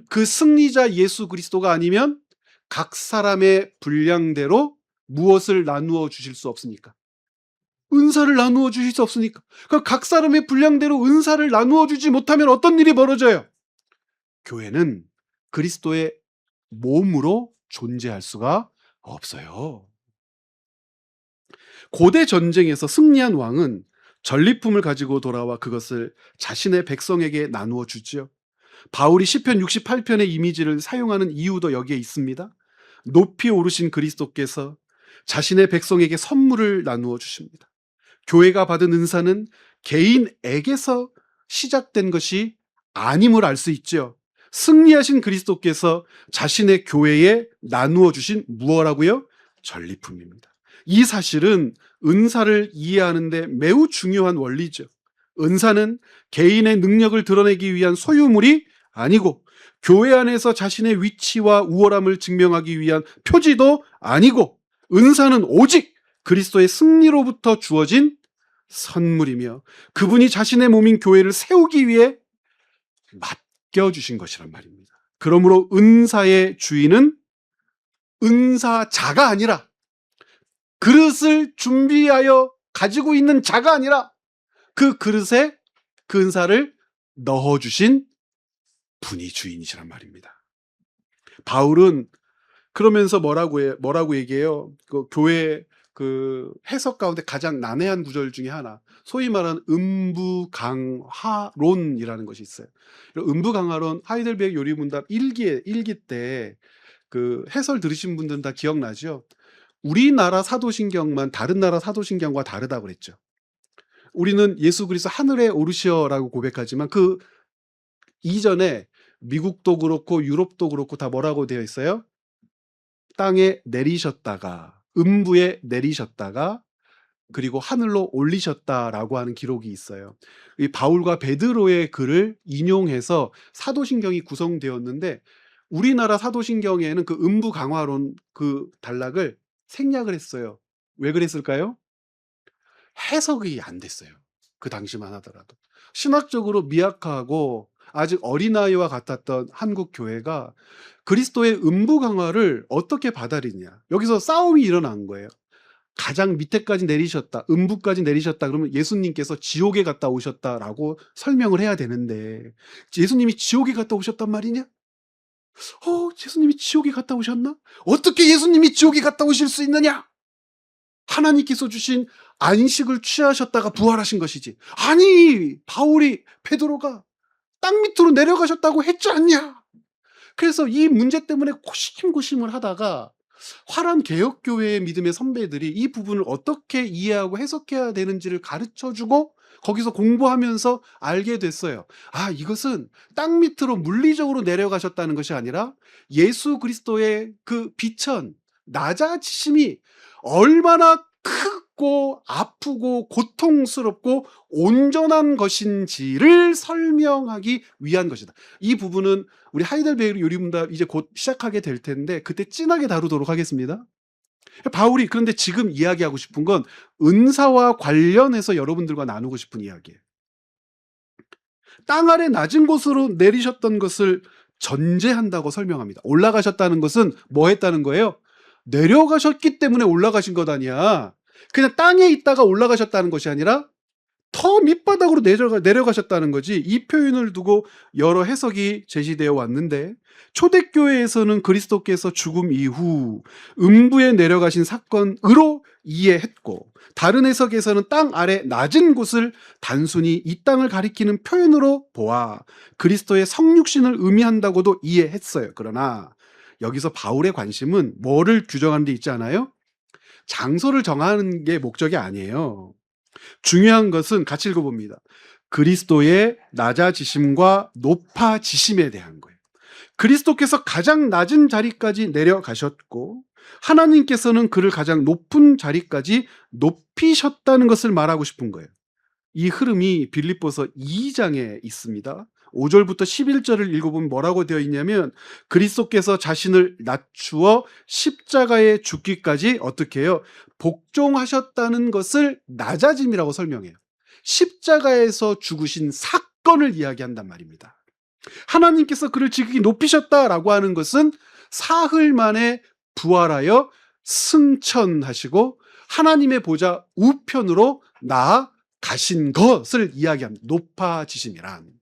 그 승리자 예수 그리스도가 아니면 각 사람의 분량대로 무엇을 나누어 주실 수 없습니까? 은사를 나누어 주실 수 없으니까. 그러니까 각 사람의 분량대로 은사를 나누어 주지 못하면 어떤 일이 벌어져요? 교회는 그리스도의 몸으로 존재할 수가 없어요. 고대 전쟁에서 승리한 왕은 전리품을 가지고 돌아와 그것을 자신의 백성에게 나누어 주지요. 바울이 시편 68편의 이미지를 사용하는 이유도 여기에 있습니다. 높이 오르신 그리스도께서 자신의 백성에게 선물을 나누어 주십니다. 교회가 받은 은사는 개인에게서 시작된 것이 아님을 알 수 있죠. 승리하신 그리스도께서 자신의 교회에 나누어 주신 무엇라고요? 전리품입니다. 이 사실은 은사를 이해하는데 매우 중요한 원리죠. 은사는 개인의 능력을 드러내기 위한 소유물이 아니고 교회 안에서 자신의 위치와 우월함을 증명하기 위한 표지도 아니고 은사는 오직 그리스도의 승리로부터 주어진 선물이며 그분이 자신의 몸인 교회를 세우기 위해 맡겨주신 것이란 말입니다. 그러므로 은사의 주인은 은사자가 아니라 그릇을 준비하여 가지고 있는 자가 아니라 그 그릇에 그 은사를 넣어주신 분이 주인이시란 말입니다. 바울은 그러면서 뭐라고 얘기해요? 그 교회 그 해석 가운데 가장 난해한 구절 중에 하나, 소위 말하는 음부강화론이라는 것이 있어요. 음부강화론 하이델베르 요리문답 1기 때 그 해설 들으신 분들은 다 기억나죠? 우리나라 사도신경만 다른 나라 사도신경과 다르다고 그랬죠. 우리는 예수 그리스도 하늘에 오르시어라고 고백하지만 그 이전에 미국도 그렇고 유럽도 그렇고 다 뭐라고 되어 있어요? 땅에 내리셨다가 음부에 내리셨다가 그리고 하늘로 올리셨다라고 하는 기록이 있어요. 이 바울과 베드로의 글을 인용해서 사도신경이 구성되었는데 우리나라 사도신경에는 그 음부강화론 그 단락을 생략을 했어요. 왜 그랬을까요? 해석이 안 됐어요. 그 당시만 하더라도. 신학적으로 미약하고 아직 어린아이와 같았던 한국 교회가 그리스도의 음부강화를 어떻게 받아들이냐. 여기서 싸움이 일어난 거예요. 가장 밑에까지 내리셨다, 음부까지 내리셨다 그러면 예수님께서 지옥에 갔다 오셨다라고 설명을 해야 되는데 예수님이 지옥에 갔다 오셨단 말이냐? 예수님이 지옥에 갔다 오셨나? 어떻게 예수님이 지옥에 갔다 오실 수 있느냐? 하나님께서 주신 안식을 취하셨다가 부활하신 것이지. 아니, 베드로가 땅 밑으로 내려가셨다고 했지 않냐? 그래서 이 문제 때문에 고심고심을 하다가 화람 개혁교회의 믿음의 선배들이 이 부분을 어떻게 이해하고 해석해야 되는지를 가르쳐주고 거기서 공부하면서 알게 됐어요. 이것은 땅 밑으로 물리적으로 내려가셨다는 것이 아니라 예수 그리스도의 그 비천, 낮아지심이 얼마나 크고 아프고 고통스럽고 온전한 것인지를 설명하기 위한 것이다. 이 부분은 우리 하이델베르 요리문답 이제 곧 시작하게 될 텐데 그때 진하게 다루도록 하겠습니다. 바울이 그런데 지금 이야기하고 싶은 건 은사와 관련해서 여러분들과 나누고 싶은 이야기예요. 땅 아래 낮은 곳으로 내리셨던 것을 전제한다고 설명합니다. 올라가셨다는 것은 뭐 했다는 거예요? 내려가셨기 때문에 올라가신 것 아니야. 그냥 땅에 있다가 올라가셨다는 것이 아니라 더 밑바닥으로 내려가셨다는 거지. 이 표현을 두고 여러 해석이 제시되어 왔는데 초대교회에서는 그리스도께서 죽음 이후 음부에 내려가신 사건으로 이해했고, 다른 해석에서는 땅 아래 낮은 곳을 단순히 이 땅을 가리키는 표현으로 보아 그리스도의 성육신을 의미한다고도 이해했어요. 그러나 여기서 바울의 관심은 뭐를 규정하는 데 있지 않아요? 장소를 정하는 게 목적이 아니에요. 중요한 것은 같이 읽어봅니다. 그리스도의 낮아지심과 높아지심에 대한 거예요. 그리스도께서 가장 낮은 자리까지 내려가셨고 하나님께서는 그를 가장 높은 자리까지 높이셨다는 것을 말하고 싶은 거예요. 이 흐름이 빌립보서 2장에 있습니다. 5절부터 11절을 읽어보면 뭐라고 되어 있냐면 그리스도께서 자신을 낮추어 십자가에 죽기까지 어떻게 해요? 복종하셨다는 것을 낮아짐이라고 설명해요. 십자가에서 죽으신 사건을 이야기한단 말입니다. 하나님께서 그를 지극히 높이셨다라고 하는 것은 사흘 만에 부활하여 승천하시고 하나님의 보좌 우편으로 나아가신 것을 이야기합니다. 높아지심이란.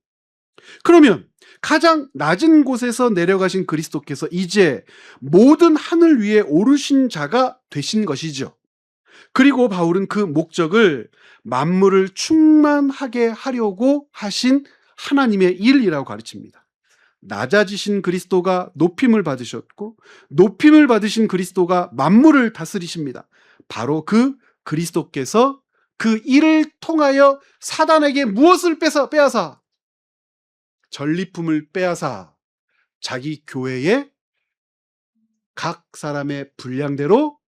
그러면 가장 낮은 곳에서 내려가신 그리스도께서 이제 모든 하늘 위에 오르신 자가 되신 것이죠. 그리고 바울은 그 목적을 만물을 충만하게 하려고 하신 하나님의 일이라고 가르칩니다. 낮아지신 그리스도가 높임을 받으셨고 높임을 받으신 그리스도가 만물을 다스리십니다. 바로 그 그리스도께서 그 일을 통하여 사단에게 무엇을 빼앗아? 전리품을 빼앗아 자기 교회에 각 사람의 분량대로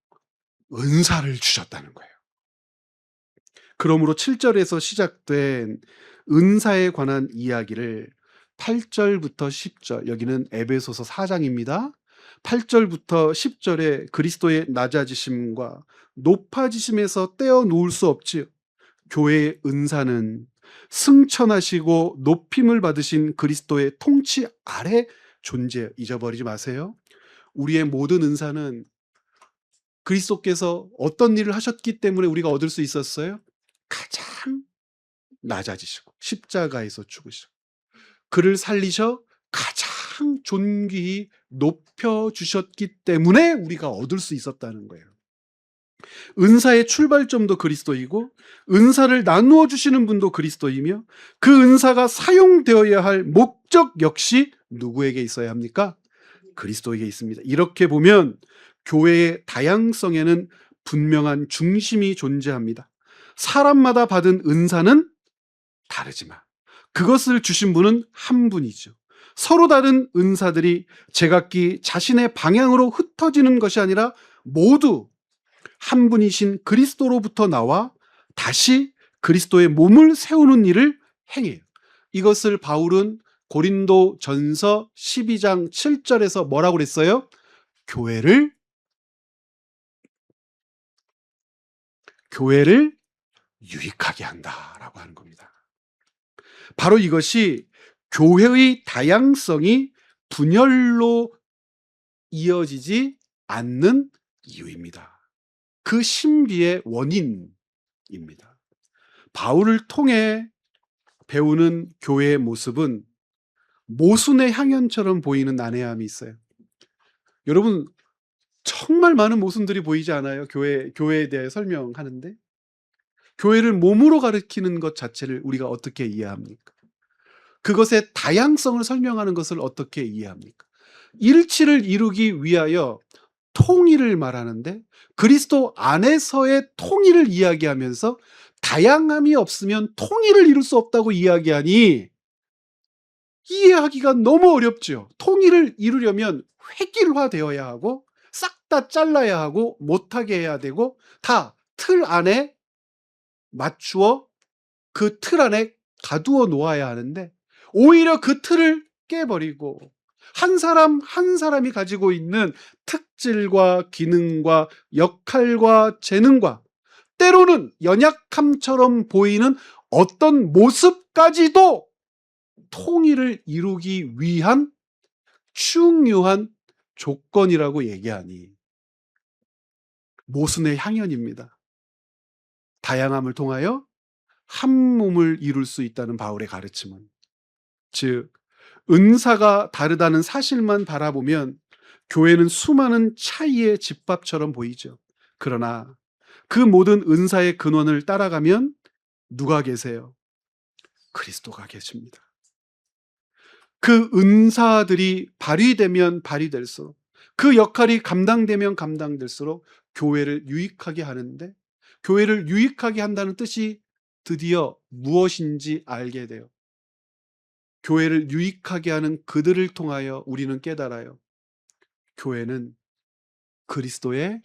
은사를 주셨다는 거예요. 그러므로 7절에서 시작된 은사에 관한 이야기를 8절부터 10절, 여기는 에베소서 4장입니다. 8절부터 10절에 그리스도의 낮아지심과 높아지심에서 떼어 놓을 수 없지요. 교회의 은사는 승천하시고 높임을 받으신 그리스도의 통치 아래 존재해요. 잊어버리지 마세요. 우리의 모든 은사는 그리스도께서 어떤 일을 하셨기 때문에 우리가 얻을 수 있었어요? 가장 낮아지시고 십자가에서 죽으시고 그를 살리셔 가장 존귀히 높여주셨기 때문에 우리가 얻을 수 있었다는 거예요. 은사의 출발점도 그리스도이고 은사를 나누어 주시는 분도 그리스도이며 그 은사가 사용되어야 할 목적 역시 누구에게 있어야 합니까? 그리스도에게 있습니다. 이렇게 보면 교회의 다양성에는 분명한 중심이 존재합니다. 사람마다 받은 은사는 다르지만 그것을 주신 분은 한 분이죠. 서로 다른 은사들이 제각기 자신의 방향으로 흩어지는 것이 아니라 모두 한 분이신 그리스도로부터 나와 다시 그리스도의 몸을 세우는 일을 행해요. 이것을 바울은 고린도 전서 12장 7절에서 뭐라고 그랬어요? 교회를 유익하게 한다라고 하는 겁니다. 바로 이것이 교회의 다양성이 분열로 이어지지 않는 이유입니다. 그 신비의 원인입니다. 바울을 통해 배우는 교회의 모습은 모순의 향연처럼 보이는 난해함이 있어요. 여러분 정말 많은 모순들이 보이지 않아요? 교회에 대해 설명하는데 교회를 몸으로 가리키는 것 자체를 우리가 어떻게 이해합니까? 그것의 다양성을 설명하는 것을 어떻게 이해합니까? 일치를 이루기 위하여 통일을 말하는데 그리스도 안에서의 통일을 이야기하면서 다양함이 없으면 통일을 이룰 수 없다고 이야기하니 이해하기가 너무 어렵죠. 통일을 이루려면 획일화되어야 하고 싹 다 잘라야 하고 못하게 해야 되고 다 틀 안에 맞추어 그 틀 안에 가두어 놓아야 하는데 오히려 그 틀을 깨버리고 한 사람 한 사람이 가지고 있는 특질과 기능과 역할과 재능과 때로는 연약함처럼 보이는 어떤 모습까지도 통일을 이루기 위한 중요한 조건이라고 얘기하니 모순의 향연입니다. 다양함을 통하여 한 몸을 이룰 수 있다는 바울의 가르침은, 즉 은사가 다르다는 사실만 바라보면 교회는 수많은 차이의 집합처럼 보이죠. 그러나 그 모든 은사의 근원을 따라가면 누가 계세요? 그리스도가 계십니다. 그 은사들이 발휘되면 발휘될수록, 그 역할이 감당되면 감당될수록 교회를 유익하게 하는데, 교회를 유익하게 한다는 뜻이 드디어 무엇인지 알게 돼요. 교회를 유익하게 하는 그들을 통하여 우리는 깨달아요. 교회는 그리스도의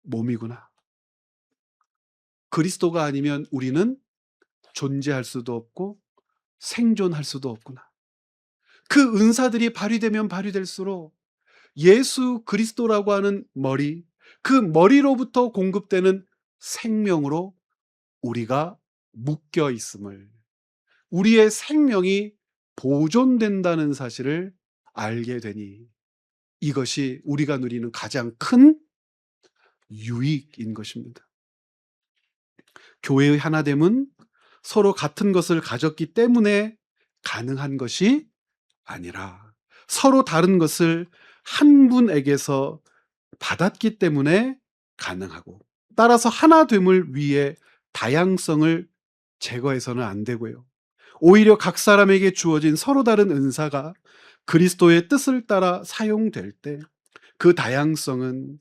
몸이구나. 그리스도가 아니면 우리는 존재할 수도 없고 생존할 수도 없구나. 그 은사들이 발휘되면 발휘될수록 예수 그리스도라고 하는 머리, 그 머리로부터 공급되는 생명으로 우리가 묶여 있음을, 우리의 생명이 보존된다는 사실을 알게 되니 이것이 우리가 누리는 가장 큰 유익인 것입니다. 교회의 하나됨은 서로 같은 것을 가졌기 때문에 가능한 것이 아니라 서로 다른 것을 한 분에게서 받았기 때문에 가능하고, 따라서 하나됨을 위해 다양성을 제거해서는 안 되고요. 오히려 각 사람에게 주어진 서로 다른 은사가 그리스도의 뜻을 따라 사용될 때 그 다양성은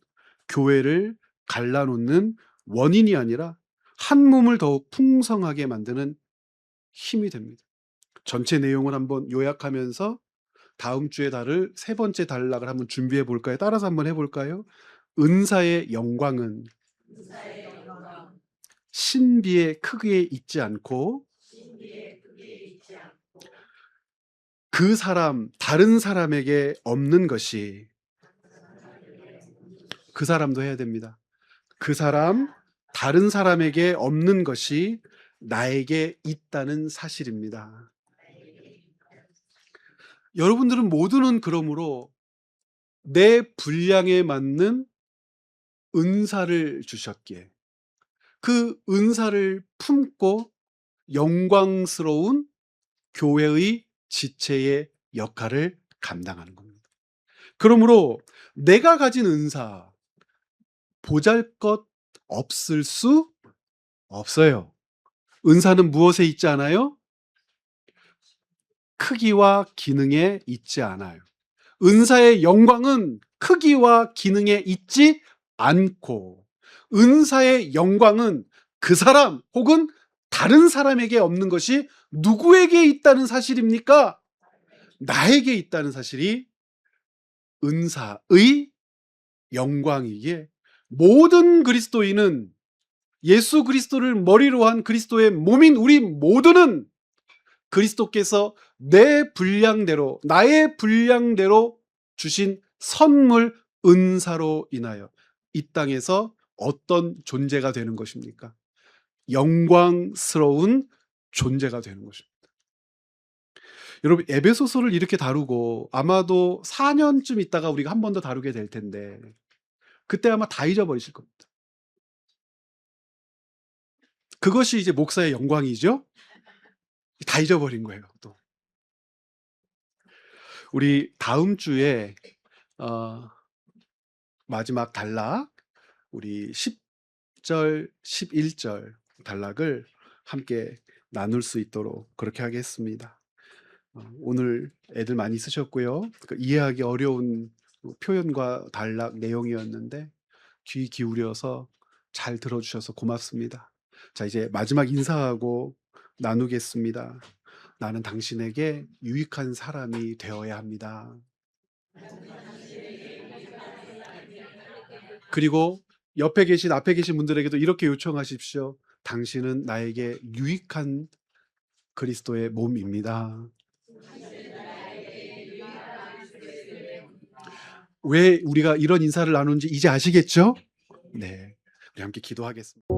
교회를 갈라놓는 원인이 아니라 한 몸을 더욱 풍성하게 만드는 힘이 됩니다. 전체 내용을 한번 요약하면서 다음 주에 다룰 세 번째 단락을 한번 준비해 볼까요? 따라서 한번 해볼까요? 은사의 영광은 신비의 크기에 있지 않고 그 사람, 다른 사람에게 없는 것이, 그 사람도 해야 됩니다. 그 사람, 다른 사람에게 없는 것이 나에게 있다는 사실입니다. 여러분들은 모두는 그러므로 내 분량에 맞는 은사를 주셨기에 그 은사를 품고 영광스러운 교회의 지체의 역할을 감당하는 겁니다. 그러므로 내가 가진 은사 보잘것 없을 수 없어요. 은사는 무엇에 있지 않아요? 크기와 기능에 있지 않아요. 은사의 영광은 크기와 기능에 있지 않고, 은사의 영광은 그 사람 혹은 다른 사람에게 없는 것이 누구에게 있다는 사실입니까? 나에게 있다는 사실이 은사의 영광이기에 모든 그리스도인은, 예수 그리스도를 머리로 한 그리스도의 몸인 우리 모두는 그리스도께서 내 분량대로, 나의 분량대로 주신 선물, 은사로 인하여 이 땅에서 어떤 존재가 되는 것입니까? 영광스러운 존재가 되는 것입니다. 여러분, 에베소서를 이렇게 다루고 아마도 4년쯤 있다가 우리가 한 번 더 다루게 될 텐데 그때 아마 다 잊어버리실 겁니다. 그것이 이제 목사의 영광이죠. 다 잊어버린 거예요. 또 우리 다음 주에 어, 마지막 단락, 우리 10절 11절 단락을 함께 나눌 수 있도록 그렇게 하겠습니다. 오늘 애들 많이 쓰셨고요. 이해하기 어려운 표현과 단락 내용이었는데 귀 기울여서 잘 들어주셔서 고맙습니다. 자, 이제 마지막 인사하고 나누겠습니다. 나는 당신에게 유익한 사람이 되어야 합니다. 그리고 옆에 계신 앞에 계신 분들에게도 이렇게 요청하십시오. "당신은 나에게 유익한 그리스도의 몸입니다." 왜 우리가 이런 인사를 나누는지 이제 아시겠죠? 네. 우리 함께 기도하겠습니다.